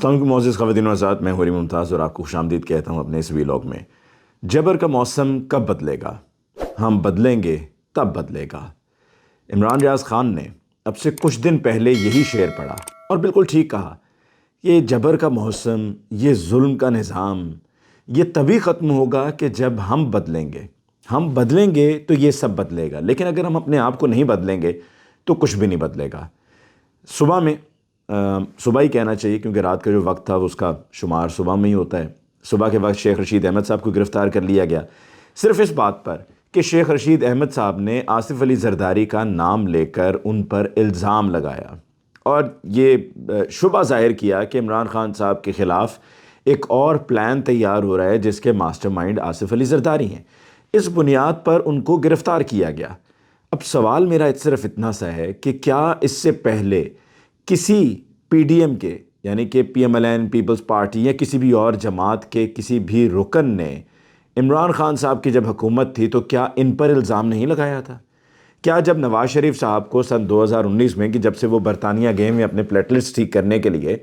السلام علیکم معزز خواتین و حضرات، میں حوری ممتاز اور آپ کو خوش آمدید کہتا ہوں اپنے اس ویلاگ میں۔ جبر کا موسم کب بدلے گا؟ ہم بدلیں گے تب بدلے گا۔ عمران ریاض خان نے اب سے کچھ دن پہلے یہی شعر پڑھا اور بالکل ٹھیک کہا۔ یہ جبر کا موسم، یہ ظلم کا نظام، یہ تبھی ختم ہوگا کہ جب ہم بدلیں گے۔ ہم بدلیں گے تو یہ سب بدلے گا، لیکن اگر ہم اپنے آپ کو نہیں بدلیں گے تو کچھ بھی نہیں بدلے گا۔ صبح ہی کہنا چاہیے کیونکہ رات کا جو وقت تھا اس کا شمار صبح میں ہی ہوتا ہے۔ صبح کے وقت شیخ رشید احمد صاحب کو گرفتار کر لیا گیا، صرف اس بات پر کہ شیخ رشید احمد صاحب نے آصف علی زرداری کا نام لے کر ان پر الزام لگایا اور یہ شبہ ظاہر کیا کہ عمران خان صاحب کے خلاف ایک اور پلان تیار ہو رہا ہے جس کے ماسٹر مائنڈ آصف علی زرداری ہیں۔ اس بنیاد پر ان کو گرفتار کیا گیا۔ اب سوال میرا صرف اتنا سا ہے کہ کیا اس سے پہلے کسی پی ڈی ایم کے یعنی کہ P M L N peoples party یا کسی بھی اور جماعت کے کسی بھی رکن نے عمران خان صاحب کی جب حکومت تھی تو کیا ان پر الزام نہیں لگایا تھا؟ کیا جب نواز شریف صاحب کو سن 2019 میں کہ جب سے وہ برطانیہ گئے ہیں اپنے پلیٹلیٹس ٹھیک کرنے کے لیے،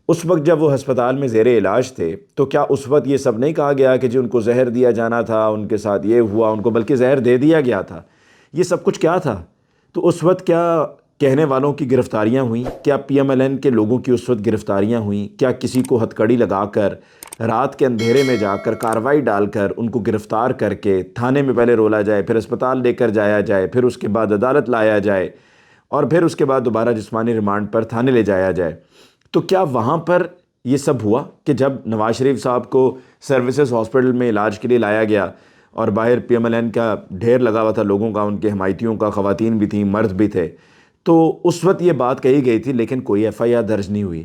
اس وقت جب وہ ہسپتال میں زیر علاج تھے تو کیا اس وقت یہ سب نہیں کہا گیا کہ جی ان کو زہر دیا جانا تھا، ان کے ساتھ یہ ہوا، ان کو بلکہ زہر دے دیا گیا تھا؟ یہ سب کچھ کیا تھا؟ تو اس وقت کیا کہنے والوں کی گرفتاریاں ہوئیں؟ کیا پی ایم ایل این کے لوگوں کی اس وقت گرفتاریاں ہوئیں؟ کیا کسی کو ہتھکڑی لگا کر رات کے اندھیرے میں جا کر کارروائی ڈال کر ان کو گرفتار کر کے تھانے میں پہلے رولا جائے، پھر اسپتال لے کر جایا جائے، پھر اس کے بعد عدالت لایا جائے اور پھر اس کے بعد دوبارہ جسمانی ریمانڈ پر تھانے لے جایا جائے؟ تو کیا وہاں پر یہ سب ہوا کہ جب نواز شریف صاحب کو سروسز ہاسپٹل میں علاج کے لیے لایا گیا اور باہر پی ایم ایل این کا ڈھیر لگا ہوا تھا لوگوں کا، ان کے حمایتیوں کا، خواتین بھی تھیں، مرد بھی تھے، تو اس وقت یہ بات کہی گئی تھی لیکن کوئی ایف آئی آر درج نہیں ہوئی؟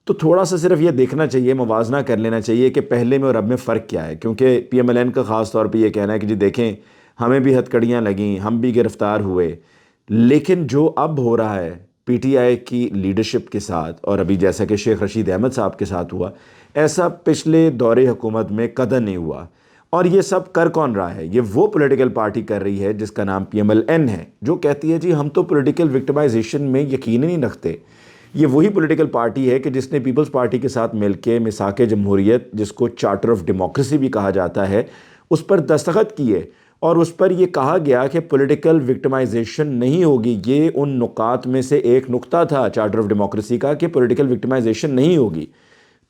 تو تھوڑا سا صرف یہ دیکھنا چاہیے، موازنہ کر لینا چاہیے کہ پہلے میں اور اب میں فرق کیا ہے، کیونکہ پی ایم ایل این کا خاص طور پہ یہ کہنا ہے کہ جی دیکھیں ہمیں بھی ہتھکڑیاں لگیں، ہم بھی گرفتار ہوئے، لیکن جو اب ہو رہا ہے پی ٹی آئی کی لیڈرشپ کے ساتھ اور ابھی جیسا کہ شیخ رشید احمد صاحب کے ساتھ ہوا، ایسا پچھلے دور حکومت میں قدر نہیں ہوا۔ اور یہ سب کر کون رہا ہے؟ یہ وہ پولیٹیکل پارٹی کر رہی ہے جس کا نام پی ایم ایل این ہے، جو کہتی ہے جی ہم تو پولیٹیکل وکٹمائزیشن میں یقین ہی نہیں رکھتے۔ یہ وہی پولیٹیکل پارٹی ہے کہ جس نے پیپلز پارٹی کے ساتھ مل کے میثاق جمہوریت، جس کو چارٹر آف ڈیموکریسی بھی کہا جاتا ہے، اس پر دستخط کیے اور اس پر یہ کہا گیا کہ پولیٹیکل وکٹمائزیشن نہیں ہوگی۔ یہ ان نکات میں سے ایک نقطہ تھا چارٹر آف ڈیموکریسی کا کہ پولیٹیکل وکٹمائزیشن نہیں ہوگی۔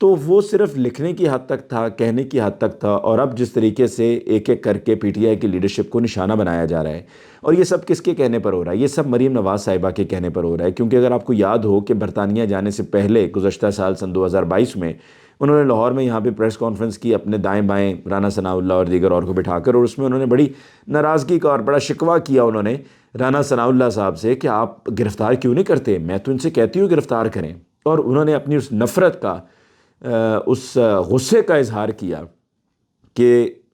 تو وہ صرف لکھنے کی حد تک تھا، کہنے کی حد تک تھا، اور اب جس طریقے سے ایک ایک کر کے پی ٹی آئی کی لیڈرشپ کو نشانہ بنایا جا رہا ہے، اور یہ سب کس کے کہنے پر ہو رہا ہے؟ یہ سب مریم نواز صاحبہ کے کہنے پر ہو رہا ہے، کیونکہ اگر آپ کو یاد ہو کہ برطانیہ جانے سے پہلے گزشتہ سال سن 2022 میں انہوں نے لاہور میں یہاں پہ پریس کانفرنس کی اپنے دائیں بائیں رانا ثناء اللہ اور دیگر اور کو بٹھا کر، اور اس میں انہوں نے بڑی ناراضگی کا اور بڑا شکوہ کیا انہوں نے رانا ثناء اللہ صاحب سے کہ آپ گرفتار کیوں نہیں کرتے، میں تو ان سے کہتی ہوں گرفتار کریں۔ اور انہوں نے اپنی اس نفرت کا، اس غصے کا اظہار کیا کہ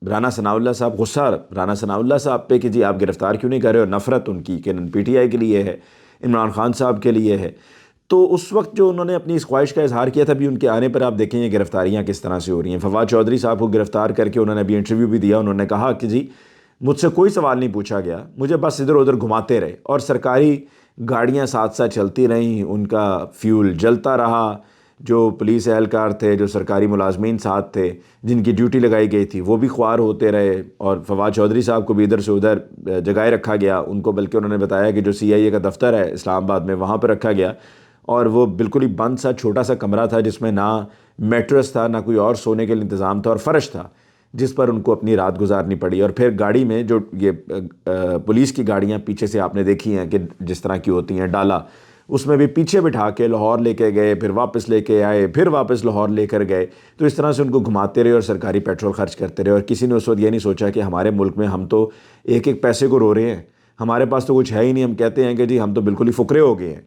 رانا ثناء اللہ صاحب، غصہ رانا ثناء اللہ صاحب پہ کہ جی آپ گرفتار کیوں نہیں کر رہے، اور نفرت ان کی کہ پی ٹی آئی کے لیے ہے، عمران خان صاحب کے لیے ہے۔ تو اس وقت جو انہوں نے اپنی اس خواہش کا اظہار کیا تھا، ابھی ان کے آنے پر آپ دیکھیں یہ گرفتاریاں کس طرح سے ہو رہی ہیں۔ فواد چودھری صاحب کو گرفتار کر کے انہوں نے ابھی انٹرویو بھی دیا، انہوں نے کہا کہ جی مجھ سے کوئی سوال نہیں پوچھا گیا، مجھے بس ادھر ادھر گھماتے رہے اور سرکاری گاڑیاں ساتھ ساتھ چلتی رہیں، ان کا فیول جلتا رہا، جو پولیس اہلکار تھے، جو سرکاری ملازمین ساتھ تھے جن کی ڈیوٹی لگائی گئی تھی، وہ بھی خوار ہوتے رہے، اور فواد چودھری صاحب کو بھی ادھر سے ادھر جگائے رکھا گیا، ان کو بلکہ انہوں نے بتایا کہ جو سی آئی اے کا دفتر ہے اسلام آباد میں وہاں پہ رکھا گیا، اور وہ بالکل ہی بند سا چھوٹا سا کمرہ تھا جس میں نہ میٹرس تھا، نہ کوئی اور سونے کے لیے انتظام تھا، اور فرش تھا جس پر ان کو اپنی رات گزارنی پڑی۔ اور پھر گاڑی میں جو یہ پولیس کی گاڑیاں پیچھے سے آپ نے دیکھی ہیں کہ جس طرح کی ہوتی ہیں ڈالا، اس میں بھی پیچھے بٹھا کے لاہور لے کے گئے، پھر واپس لے کے آئے، پھر واپس لاہور لے کر گئے، تو اس طرح سے ان کو گھماتے رہے اور سرکاری پیٹرول خرچ کرتے رہے۔ اور کسی نے اس وقت یہ نہیں سوچا کہ ہمارے ملک میں ہم تو ایک ایک پیسے کو رو رہے ہیں، ہمارے پاس تو کچھ ہے ہی نہیں، ہم کہتے ہیں کہ جی ہم تو بالکل ہی فقرے ہو گئے ہیں،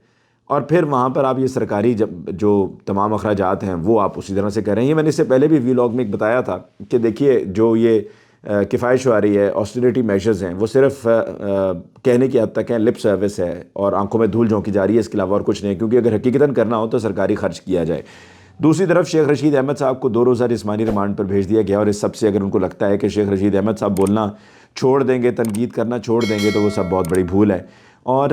اور پھر وہاں پر آپ یہ سرکاری جو تمام اخراجات ہیں وہ آپ اسی طرح سے کر رہے ہیں۔ یہ میں نے اس سے پہلے بھی ویلاگ میں ایک بتایا تھا کہ دیکھیے جو یہ کفایت شعاری ہے، آسٹریٹی میجرز ہیں، وہ صرف کہنے کی حد تک ہیں، لپ سروس ہے اور آنکھوں میں دھول جھونکی جا رہی ہے، اس کے علاوہ اور کچھ نہیں، کیونکہ اگر حقیقتاً کرنا ہو تو سرکاری خرچ کیا جائے۔ دوسری طرف شیخ رشید احمد صاحب کو 2 روزہ جسمانی ریمانڈ پر بھیج دیا گیا، اور اس سب سے اگر ان کو لگتا ہے کہ شیخ رشید احمد صاحب بولنا چھوڑ دیں گے، تنقید کرنا چھوڑ دیں گے، تو وہ سب بہت بڑی بھول ہے۔ اور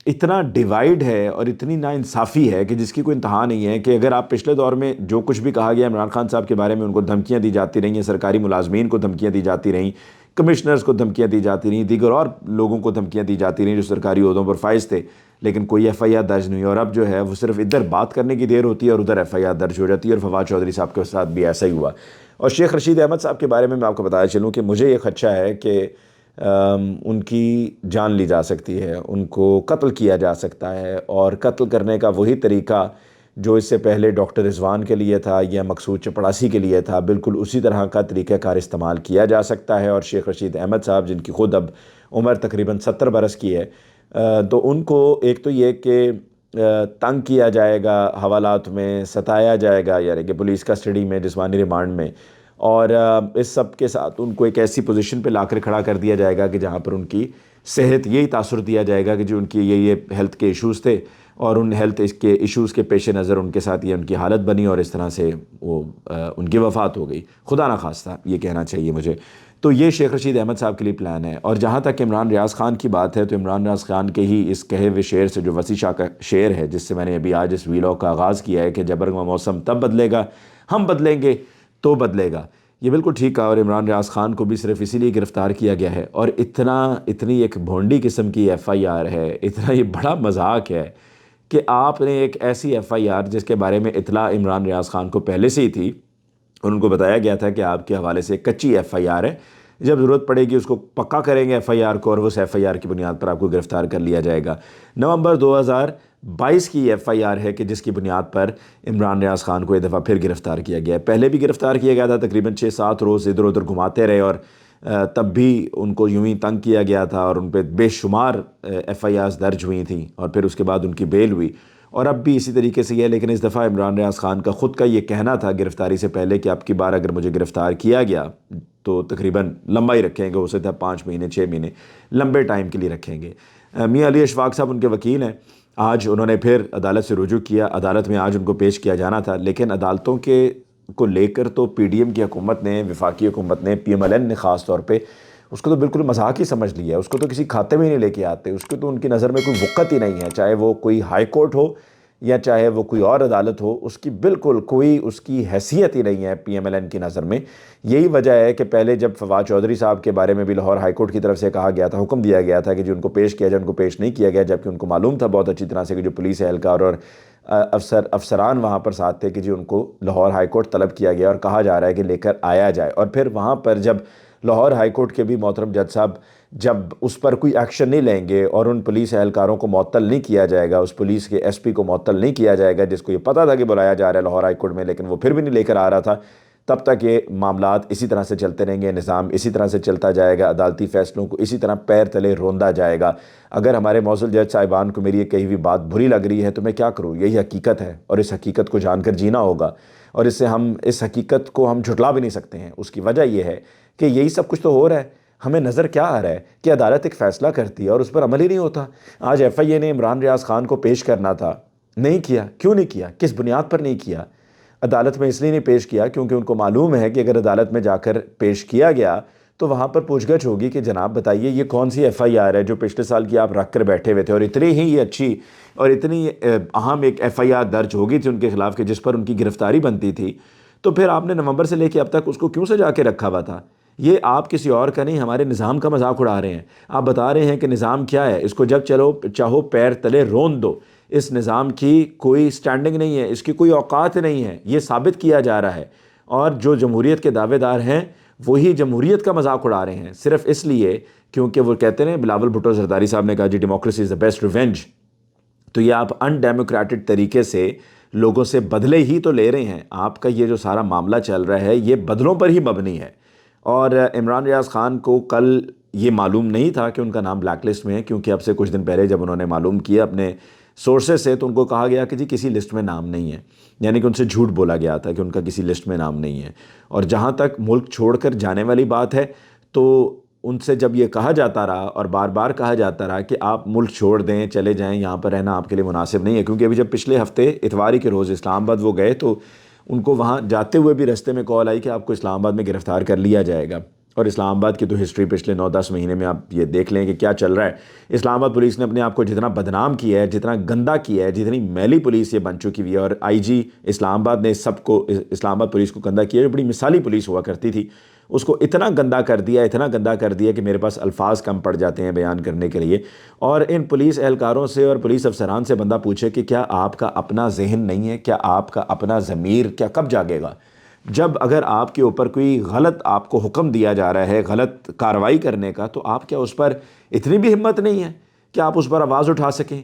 اتنا ڈیوائیڈ ہے اور اتنی ناانصافی ہے کہ جس کی کوئی انتہا نہیں ہے، کہ اگر آپ پچھلے دور میں جو کچھ بھی کہا گیا عمران خان صاحب کے بارے میں، ان کو دھمکیاں دی جاتی رہیں ہیں، سرکاری ملازمین کو دھمکیاں دی جاتی رہیں، کمشنرز کو دھمکیاں دی جاتی رہیں، دیگر اور لوگوں کو دھمکیاں دی جاتی رہیں جو سرکاری عہدوں پر فائز تھے، لیکن کوئی ایف آئی آر درج نہیں، اور اب جو ہے وہ صرف ادھر بات کرنے کی دیر ہوتی ہے اور ادھر ایف آئی آر درج ہو جاتی ہے، اور فواد چودھری صاحب کے ساتھ بھی ایسا ہی ہوا۔ اور شیخ رشید احمد صاحب کے بارے میں آپ کو بتایا چلوں کہ مجھے یہ خدشہ ہے کہ ان کی جان لی جا سکتی ہے، ان کو قتل کیا جا سکتا ہے، اور قتل کرنے کا وہی طریقہ جو اس سے پہلے ڈاکٹر رضوان کے لیے تھا یا مقصود چپڑاسی کے لیے تھا، بالکل اسی طرح کا طریقہ کار استعمال کیا جا سکتا ہے۔ اور شیخ رشید احمد صاحب جن کی خود اب عمر تقریباً 70 برس کی ہے، تو ان کو ایک تو یہ کہ تنگ کیا جائے گا، حوالات میں ستایا جائے گا، یعنی کہ پولیس کسٹڈی میں، جسمانی ریمانڈ میں، اور اس سب کے ساتھ ان کو ایک ایسی پوزیشن پہ لا کر کھڑا کر دیا جائے گا کہ جہاں پر ان کی صحت، یہی تاثر دیا جائے گا کہ جو ان کی یہ ہیلتھ کے ایشوز تھے، اور ان ہیلتھ کے ایشوز کے پیش نظر ان کے ساتھ یہ ان کی حالت بنی، اور اس طرح سے وہ ان کی وفات ہو گئی، خدا نخواستہ یہ کہنا چاہیے مجھے۔ تو یہ شیخ رشید احمد صاحب کے لیے پلان ہے۔ اور جہاں تک عمران ریاض خان کی بات ہے، تو عمران ریاض خان کے ہی اس کہے ہوئے شعر سے، جو وسیع شاہ کا شعر ہے جس سے میں نے ابھی آج اس ویلاگ کا آغاز کیا ہے کہ جب رنگ و موسم تب بدلے گا، ہم بدلیں گے تو بدلے گا، یہ بالکل ٹھیک کہا۔ اور عمران ریاض خان کو بھی صرف اسی لیے گرفتار کیا گیا ہے، اور اتنی ایک بھونڈی قسم کی ایف آئی آر ہے، اتنا یہ بڑا مذاق ہے کہ آپ نے ایک ایسی ایف آئی آر جس کے بارے میں اطلاع عمران ریاض خان کو پہلے سے ہی تھی، اور ان کو بتایا گیا تھا کہ آپ کے حوالے سے ایک کچی ایف آئی آر ہے، جب ضرورت پڑے گی اس کو پکا کریں گے ایف آئی آر کو، اور اس ایف آئی آر کی بنیاد پر آپ کو گرفتار کر لیا جائے گا۔ نومبر 2022 کی ایف آئی آر ہے کہ جس کی بنیاد پر عمران ریاض خان کو ایک دفعہ پھر گرفتار کیا گیا ہے۔ پہلے بھی گرفتار کیا گیا تھا، تقریباً 6-7 روز ادھر ادھر گھماتے رہے، اور تب بھی ان کو یوں ہی تنگ کیا گیا تھا، اور ان پہ بے شمار ایف آئی آرز درج ہوئی تھیں، اور پھر اس کے بعد ان کی بیل ہوئی، اور اب بھی اسی طریقے سے یہ ہے۔ لیکن اس دفعہ عمران ریاض خان کا خود کا یہ کہنا تھا گرفتاری سے پہلے کہ اب کی بار اگر مجھے گرفتار کیا گیا تو تقریباً لمبا ہی رکھیں گے، ہو سکتا ہے 5 مہینے 6 مہینے، لمبے ٹائم کے لیے رکھیں گے۔ میاں علی اشفاق صاحب ان کے وکیل ہیں، آج انہوں نے پھر عدالت سے رجوع کیا، عدالت میں آج ان کو پیش کیا جانا تھا، لیکن عدالتوں کے کو لے کر تو پی ڈی ایم کی حکومت نے، وفاقی حکومت نے، پی ایم ایل این نے خاص طور پہ اس کو تو بالکل مذاق ہی سمجھ لیا ہے، اس کو تو کسی کھاتے میں ہی نہیں لے کے آتے، اس کو تو ان کی نظر میں کوئی وقت ہی نہیں ہے، چاہے وہ کوئی ہائی کورٹ ہو یا چاہے وہ کوئی اور عدالت ہو، اس کی بالکل کوئی اس کی حیثیت ہی نہیں ہے پی ایم ایل این کی نظر میں۔ یہی وجہ ہے کہ پہلے جب فواد چودھری صاحب کے بارے میں بھی لاہور ہائی کورٹ کی طرف سے کہا گیا تھا، حکم دیا گیا تھا کہ جو ان کو پیش کیا جائے، ان کو پیش نہیں کیا گیا، جبکہ ان کو معلوم تھا بہت اچھی طرح سے کہ جو پولیس اہلکار اور افسران وہاں پر ساتھ تھے کہ جی ان کو لاہور ہائی کورٹ طلب کیا گیا، اور کہا جا رہا ہے کہ لے کر آیا جائے، اور پھر وہاں پر جب لاہور ہائی کورٹ کے بھی محترم جج صاحب جب اس پر کوئی ایکشن نہیں لیں گے، اور ان پولیس اہلکاروں کو معطل نہیں کیا جائے گا، اس پولیس کے ایس پی کو معطل نہیں کیا جائے گا جس کو یہ پتہ تھا کہ بلایا جا رہا ہے لاہور ہائی کورٹ میں، لیکن وہ پھر بھی نہیں لے کر آ رہا تھا، تب تک یہ معاملات اسی طرح سے چلتے رہیں گے، نظام اسی طرح سے چلتا جائے گا، عدالتی فیصلوں کو اسی طرح پیر تلے روندا جائے گا۔ اگر ہمارے معزز جج صاحبان کو میری یہ کہی ہوئی بات بری لگ رہی ہے تو میں کیا کروں، یہی حقیقت ہے، اور اس حقیقت کو جان کر جینا ہوگا، اور اس حقیقت کو ہم جھٹلا بھی نہیں سکتے ہیں۔ اس کی وجہ یہ ہے کہ یہی سب کچھ تو ہو رہا ہے، ہمیں نظر کیا آ رہا ہے کہ عدالت ایک فیصلہ کرتی ہے اور اس پر عمل ہی نہیں ہوتا۔ آج ایف آئی اے نے عمران ریاض خان کو پیش کرنا تھا، نہیں کیا، کیوں نہیں کیا، کس بنیاد پر نہیں کیا؟ عدالت میں اس لیے نہیں پیش کیا کیونکہ ان کو معلوم ہے کہ اگر عدالت میں جا کر پیش کیا گیا تو وہاں پر پوچھ گچھ ہوگی کہ جناب بتائیے یہ کون سی ایف آئی آر ہے جو پچھلے سال کی آپ رکھ کر بیٹھے ہوئے تھے، اور اتنی ہی یہ اچھی اور اتنی اہم ایک ایف آئی آر درج ہوگی تھی ان کے خلاف کہ جس پر ان کی گرفتاری بنتی تھی، تو پھر آپ نے نومبر سے لے کے اب تک اس کو کیوں سجا کے رکھا ہوا تھا؟ یہ آپ کسی اور کا نہیں، ہمارے نظام کا مذاق اڑا رہے ہیں۔ آپ بتا رہے ہیں کہ نظام کیا ہے، اس کو جب چاہو پیر تلے رون دو، اس نظام کی کوئی سٹینڈنگ نہیں ہے، اس کی کوئی اوقات نہیں ہے، یہ ثابت کیا جا رہا ہے، اور جو جمہوریت کے دعوے دار ہیں وہی جمہوریت کا مذاق اڑا رہے ہیں، صرف اس لیے کیونکہ وہ کہتے ہیں، بلاول بھٹو زرداری صاحب نے کہا جی democracy is the best revenge, تو یہ آپ ان ڈیموکریٹک طریقے سے لوگوں سے بدلے ہی تو لے رہے ہیں۔ آپ کا یہ جو سارا معاملہ چل رہا ہے یہ بدلوں پر ہی مبنی ہے، اور عمران ریاض خان کو کل یہ معلوم نہیں تھا کہ ان کا نام بلیک لسٹ میں ہے، کیونکہ اب سے کچھ دن پہلے جب انہوں نے معلوم کیا اپنے سورسز سے تو ان کو کہا گیا کہ جی کسی لسٹ میں نام نہیں ہے، یعنی کہ ان سے جھوٹ بولا گیا تھا کہ ان کا کسی لسٹ میں نام نہیں ہے۔ اور جہاں تک ملک چھوڑ کر جانے والی بات ہے تو ان سے جب یہ کہا جاتا رہا اور بار بار کہا جاتا رہا کہ آپ ملک چھوڑ دیں، چلے جائیں، یہاں پر رہنا آپ کے لیے مناسب نہیں ہے، کیونکہ ابھی جب پچھلے ہفتے اتوار کے روز اسلام آباد وہ گئے تو ان کو وہاں جاتے ہوئے بھی رستے میں کال آئی کہ آپ کو اسلام آباد میں گرفتار کر لیا جائے گا، اور اسلام آباد کی تو ہسٹری پچھلے 9-10 مہینے میں آپ یہ دیکھ لیں کہ کیا چل رہا ہے۔ اسلام آباد پولیس نے اپنے آپ کو جتنا بدنام کیا ہے، جتنا گندا کیا ہے، جتنی میلی پولیس یہ بن چکی ہوئی ہے، اور آئی جی اسلام آباد نے سب کو، اسلام آباد پولیس کو گندا کیا، جو بڑی مثالی پولیس ہوا کرتی تھی، اس کو اتنا گندا کر دیا، اتنا گندا کر دیا کہ میرے پاس الفاظ کم پڑ جاتے ہیں بیان کرنے کے لیے۔ اور ان پولیس اہلکاروں سے اور پولیس افسران سے بندہ پوچھے کہ کیا آپ کا اپنا ذہن نہیں ہے؟ کیا آپ کا اپنا ضمیر کیا کب جاگے گا؟ جب اگر آپ کے اوپر کوئی غلط آپ کو حکم دیا جا رہا ہے غلط کارروائی کرنے کا، تو آپ کیا اس پر اتنی بھی ہمت نہیں ہے کہ آپ اس پر آواز اٹھا سکیں؟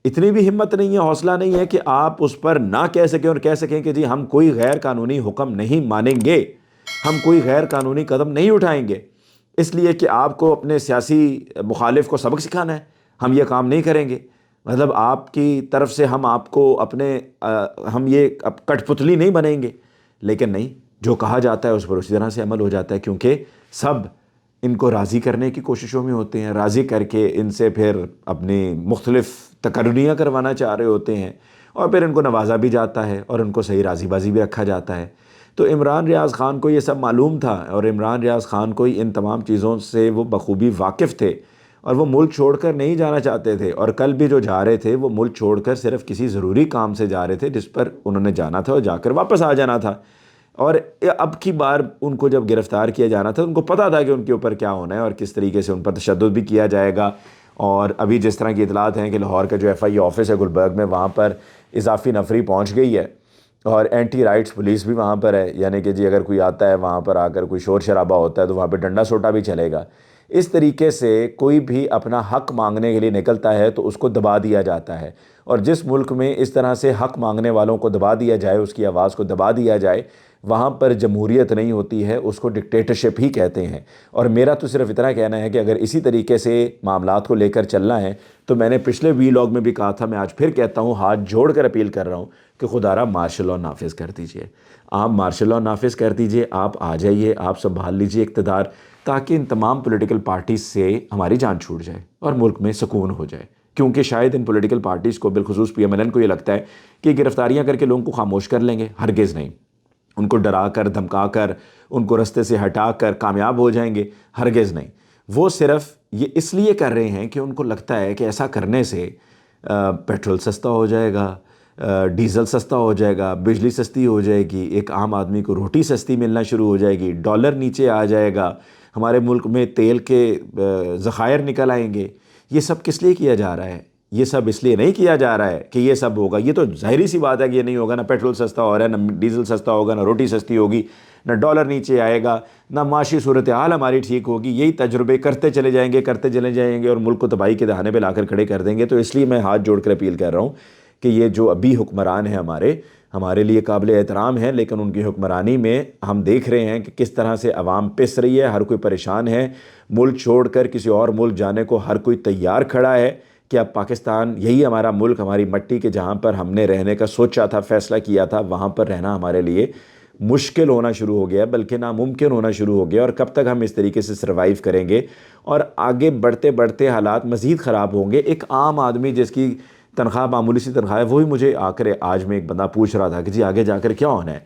اتنی بھی ہمت نہیں ہے، حوصلہ نہیں ہے کہ آپ اس پر نہ کہہ سکیں اور کہہ سکیں کہ جی ہم کوئی غیر قانونی حکم نہیں مانیں گے، ہم کوئی غیر قانونی قدم نہیں اٹھائیں گے، اس لیے کہ آپ کو اپنے سیاسی مخالف کو سبق سکھانا ہے، ہم یہ کام نہیں کریں گے۔ مطلب آپ کی طرف سے ہم آپ کو اپنے ہم یہ کٹ پتلی نہیں بنیں گے۔ لیکن نہیں، جو کہا جاتا ہے اس پر اسی طرح سے عمل ہو جاتا ہے، کیونکہ سب ان کو راضی کرنے کی کوششوں میں ہوتے ہیں، راضی کر کے ان سے پھر اپنی مختلف تقرریاں کروانا چاہ رہے ہوتے ہیں، اور پھر ان کو نوازا بھی جاتا ہے اور ان کو صحیح راضی بازی بھی رکھا جاتا ہے۔ تو عمران ریاض خان کو یہ سب معلوم تھا، اور عمران ریاض خان کو ان تمام چیزوں سے وہ بخوبی واقف تھے، اور وہ ملک چھوڑ کر نہیں جانا چاہتے تھے، اور کل بھی جو جا رہے تھے وہ ملک چھوڑ کر صرف کسی ضروری کام سے جا رہے تھے جس پر انہوں نے جانا تھا اور جا کر واپس آ جانا تھا۔ اور اب کی بار ان کو جب گرفتار کیا جانا تھا، ان کو پتہ تھا کہ ان کے اوپر کیا ہونا ہے اور کس طریقے سے ان پر تشدد بھی کیا جائے گا۔ اور ابھی جس طرح کی اطلاعات ہیں کہ لاہور کا جو ایف آئی آفس ہے گلبرگ میں، وہاں پر اضافی نفری پہنچ گئی ہے، اور اینٹی رائٹس پولیس بھی وہاں پر ہے، یعنی کہ جی اگر کوئی آتا ہے وہاں پر آ کر کوئی شور شرابہ ہوتا ہے تو وہاں پہ ڈنڈا سوٹا بھی چلے گا۔ اس طریقے سے کوئی بھی اپنا حق مانگنے کے لیے نکلتا ہے تو اس کو دبا دیا جاتا ہے، اور جس ملک میں اس طرح سے حق مانگنے والوں کو دبا دیا جائے، اس کی آواز کو دبا دیا جائے، وہاں پر جمہوریت نہیں ہوتی ہے، اس کو ڈکٹیٹرشپ ہی کہتے ہیں۔ اور میرا تو صرف اتنا کہنا ہے کہ اگر اسی طریقے سے معاملات کو لے کر چلنا ہے تو میں نے پچھلے ویلاگ میں بھی کہا تھا، میں آج پھر کہتا ہوں، ہاتھ جوڑ کر اپیل کر رہا ہوں کہ خدا را مارشل لاء نافذ کر دیجئے، آپ مارشل لاء نافذ کر دیجئے، آپ آ جائیے، آپ سنبھال لیجئے اقتدار، تاکہ ان تمام پولیٹیکل پارٹیز سے ہماری جان چھوٹ جائے اور ملک میں سکون ہو جائے۔ کیونکہ شاید ان پولیٹیکل پارٹیز کو، بالخصوص پی ایم ایل این کو، یہ لگتا ہے کہ گرفتاریاں کر کے لوگوں کو خاموش کر لیں گے، ہرگز نہیں۔ ان کو ڈرا کر دھمکا کر ان کو رستے سے ہٹا کر کامیاب ہو جائیں گے، ہرگز نہیں۔ وہ صرف یہ اس لیے کر رہے ہیں کہ ان کو لگتا ہے کہ ایسا کرنے سے پیٹرول سستا ہو جائے گا، ڈیزل سستا ہو جائے گا، بجلی سستی ہو جائے گی، ایک عام آدمی کو روٹی سستی ملنا شروع ہو جائے گی، ڈالر نیچے آ جائے گا، ہمارے ملک میں تیل کے ذخائر نکل آئیں گے۔ یہ سب کس لیے کیا جا رہا ہے؟ یہ سب اس لیے نہیں کیا جا رہا ہے کہ یہ سب ہوگا، یہ تو ظاہری سی بات ہے کہ یہ نہیں ہوگا، نہ پیٹرول سستا ہو رہا ہے، نہ ڈیزل سستا ہوگا، نہ روٹی سستی ہوگی، نہ ڈالر نیچے آئے گا، نہ معاشی صورتحال ہماری ٹھیک ہوگی۔ یہی تجربے کرتے چلے جائیں گے، کرتے چلے جائیں گے، اور ملک کو تباہی کے دہانے پہ لا کر کھڑے کر دیں گے۔ تو اس لیے میں ہاتھ جوڑ کر اپیل کر رہا ہوں کہ یہ جو ابھی حکمران ہیں ہمارے لیے قابل احترام ہیں، لیکن ان کی حکمرانی میں ہم دیکھ رہے ہیں کہ کس طرح سے عوام پس رہی ہے، ہر کوئی پریشان ہے، ملک چھوڑ کر کسی اور ملک جانے کو ہر کوئی تیار کھڑا ہے کہ اب پاکستان یہی ہمارا ملک، ہماری مٹی کے جہاں پر ہم نے رہنے کا سوچا تھا، فیصلہ کیا تھا، وہاں پر رہنا ہمارے لیے مشکل ہونا شروع ہو گیا، بلکہ ناممکن ہونا شروع ہو گیا۔ اور کب تک ہم اس طریقے سے سروائیو کریں گے؟ اور آگے بڑھتے بڑھتے حالات مزید خراب ہوں گے۔ ایک عام آدمی جس کی تنخواہ معمولی سی تنخواہ ہے، وہی مجھے آج میں ایک بندہ پوچھ رہا تھا کہ جی آگے جا کر کیا ہونا ہے؟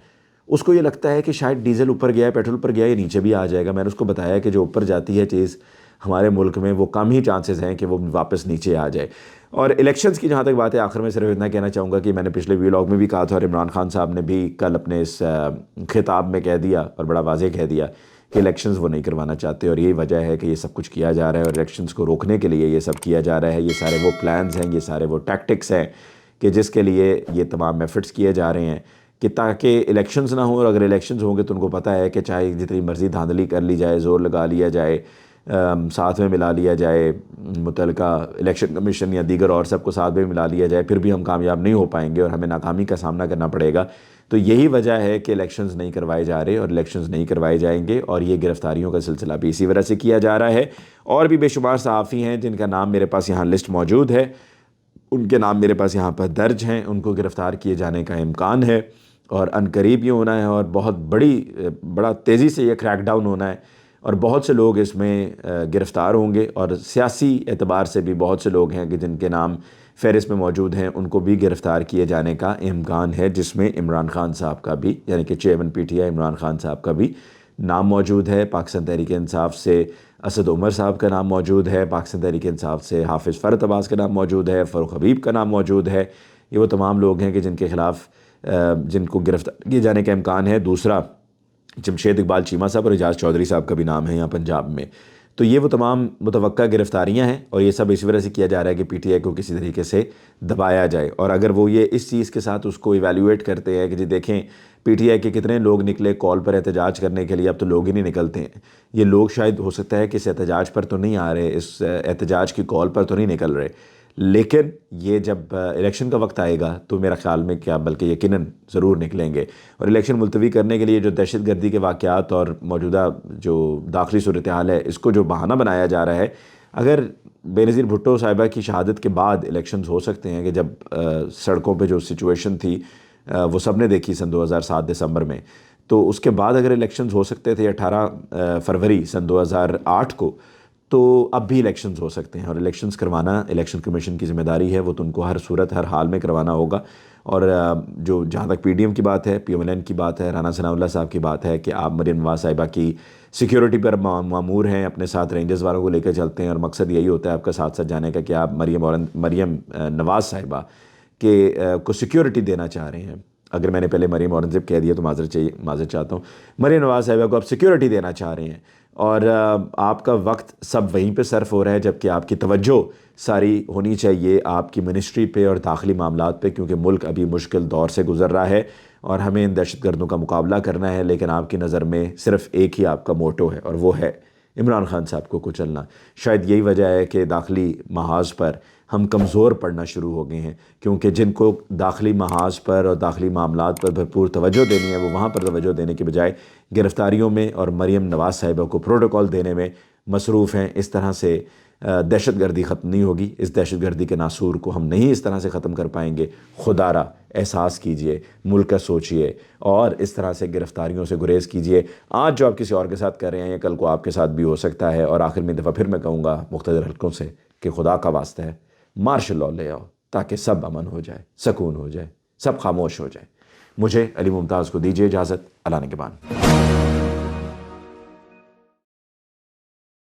اس کو یہ لگتا ہے کہ شاید ڈیزل اوپر گیا ہے، پیٹرول اوپر گیا ہے، یہ نیچے بھی آ جائے گا۔ میں نے اس کو بتایا کہ جو اوپر جاتی ہے چیز ہمارے ملک میں، وہ کم ہی چانسز ہیں کہ وہ واپس نیچے آ جائے۔ اور الیکشنز کی جہاں تک بات ہے، آخر میں صرف اتنا کہنا چاہوں گا کہ میں نے پچھلے ویلاگ میں بھی کہا تھا، اور عمران خان صاحب نے بھی کل اپنے اس خطاب میں کہہ دیا اور بڑا واضح کہہ دیا کہ الیکشنز وہ نہیں کروانا چاہتے، اور یہی وجہ ہے کہ یہ سب کچھ کیا جا رہا ہے، اور الیکشنز کو روکنے کے لیے یہ سب کیا جا رہا ہے۔ یہ سارے وہ پلانز ہیں، یہ سارے وہ ٹیکٹکس ہیں کہ جس کے لیے یہ تمام ایفرٹس کیے جا رہے ہیں کہ تاکہ الیکشنز نہ ہوں، اور اگر الیکشنز ہوں گے تو ان کو پتہ ہے کہ چاہے جتنی مرضی دھاندلی کر لی جائے، زور لگا لیا جائے، ساتھ میں ملا لیا جائے، متعلقہ الیکشن کمیشن یا دیگر اور سب کو ساتھ میں ملا لیا جائے، پھر بھی ہم کامیاب نہیں ہو پائیں گے اور ہمیں ناکامی کا سامنا کرنا پڑے گا۔ تو یہی وجہ ہے کہ الیکشنز نہیں کروائے جا رہے، اور الیکشنز نہیں کروائے جائیں گے، اور یہ گرفتاریوں کا سلسلہ بھی اسی وجہ سے کیا جا رہا ہے۔ اور بھی بے شمار صحافی ہیں جن کا نام میرے پاس یہاں لسٹ موجود ہے، ان کے نام میرے پاس یہاں پر درج ہیں، ان کو گرفتار کیے جانے کا امکان ہے، اور عنقریب یہ ہونا ہے، اور بہت بڑا تیزی سے یہ کریک ڈاؤن ہونا ہے، اور بہت سے لوگ اس میں گرفتار ہوں گے، اور سیاسی اعتبار سے بھی بہت سے لوگ ہیں کہ جن کے نام فہرست میں موجود ہیں، ان کو بھی گرفتار کیے جانے کا امکان ہے، جس میں عمران خان صاحب کا بھی، یعنی کہ chairman P T I Imran Khan صاحب کا بھی نام موجود ہے، پاکستان تحریک انصاف سے اسد عمر صاحب کا نام موجود ہے، پاکستان تحریک انصاف سے حافظ فرد عباس کا نام موجود ہے، فاروق حبیب کا نام موجود ہے۔ یہ وہ تمام لوگ ہیں کہ جن کے خلاف جن کو گرفتار کیے جانے کا امکان ہے۔ دوسرا جمشید اقبال چیمہ صاحب اور اعجاز چودھری صاحب کا بھی نام ہے یہاں پنجاب میں۔ تو یہ وہ تمام متوقع گرفتاریاں ہیں، اور یہ سب اسی وجہ سے کیا جا رہا ہے کہ پی ٹی آئی کو کسی طریقے سے دبایا جائے۔ اور اگر وہ یہ اس چیز کے ساتھ اس کو ایویلیویٹ کرتے ہیں کہ جی دیکھیں پی ٹی آئی کے کتنے لوگ نکلے کال پر احتجاج کرنے کے لیے، اب تو لوگ ہی نہیں نکلتے ہیں۔ یہ لوگ شاید ہو سکتا ہے کہ اس احتجاج پر تو نہیں آ رہے، اس احتجاج کی کال پر تو نہیں نکل رہے، لیکن یہ جب الیکشن کا وقت آئے گا تو میرا خیال میں کیا بلکہ یقیناً ضرور نکلیں گے۔ اور الیکشن ملتوی کرنے کے لیے جو دہشت گردی کے واقعات اور موجودہ جو داخلی صورتحال ہے، اس کو جو بہانہ بنایا جا رہا ہے، اگر بے نظیر بھٹو صاحبہ کی شہادت کے بعد الیکشنز ہو سکتے ہیں کہ جب سڑکوں پہ جو سچویشن تھی وہ سب نے دیکھی سن 2007 دسمبر میں، تو اس کے بعد اگر الیکشنز ہو سکتے تھے 18 فروری سن 2008 کو، تو اب بھی الیکشنز ہو سکتے ہیں۔ اور الیکشنز کروانا الیکشن کمیشن کی ذمہ داری ہے، وہ تو ان کو ہر صورت ہر حال میں کروانا ہوگا۔ اور جو جہاں تک پی ڈی ایم کی بات ہے، پی ایم ایل این کی بات ہے، رانا ثناء اللہ صاحب کی بات ہے کہ آپ مریم نواز صاحبہ کی سیکیورٹی پر مامور ہیں، اپنے ساتھ رینجرز والوں کو لے کر چلتے ہیں، اور مقصد یہی ہوتا ہے آپ کا ساتھ ساتھ جانے کا کہ آپ مریم نواز صاحبہ کے کو سیکیورٹی دینا چاہ رہے ہیں۔ اگر میں نے پہلے مریم اورنگزیب کہہ دیا تو معذرت چاہتا ہوں، مریم نواز صاحبہ کو آپ سیکیورٹی دینا چاہ رہے ہیں، اور آپ کا وقت سب وہیں پہ صرف ہو رہا ہے، جبکہ آپ کی توجہ ساری ہونی چاہیے آپ کی منسٹری پہ اور داخلی معاملات پہ، کیونکہ ملک ابھی مشکل دور سے گزر رہا ہے اور ہمیں ان دہشت گردوں کا مقابلہ کرنا ہے۔ لیکن آپ کی نظر میں صرف ایک ہی آپ کا موٹو ہے، اور وہ ہے عمران خان صاحب کو کچلنا۔ شاید یہی وجہ ہے کہ داخلی محاذ پر ہم کمزور پڑنا شروع ہو گئے ہیں، کیونکہ جن کو داخلی محاذ پر اور داخلی معاملات پر بھرپور توجہ دینی ہے، وہ وہاں پر توجہ دینے کے بجائے گرفتاریوں میں اور مریم نواز صاحبہ کو پروٹوکول دینے میں مصروف ہیں۔ اس طرح سے دہشت گردی ختم نہیں ہوگی، اس دہشت گردی کے ناسور کو ہم نہیں اس طرح سے ختم کر پائیں گے۔ خدا را احساس کیجئے، ملک کا سوچئے، اور اس طرح سے گرفتاریوں سے گریز کیجئے۔ آج جو آپ کسی اور کے ساتھ کر رہے ہیں، یہ کل کو آپ کے ساتھ بھی ہو سکتا ہے۔ اور آخر میں دفعہ پھر میں کہوں گا مقتدر حلقوں سے کہ خدا کا واسطہ ہے مارشل لاء لے آؤ، تاکہ سب امن ہو جائے، سکون ہو جائے، سب خاموش ہو جائے۔ مجھے علی ممتاز کو دیجیے اجازت۔ اللہ نگہبان۔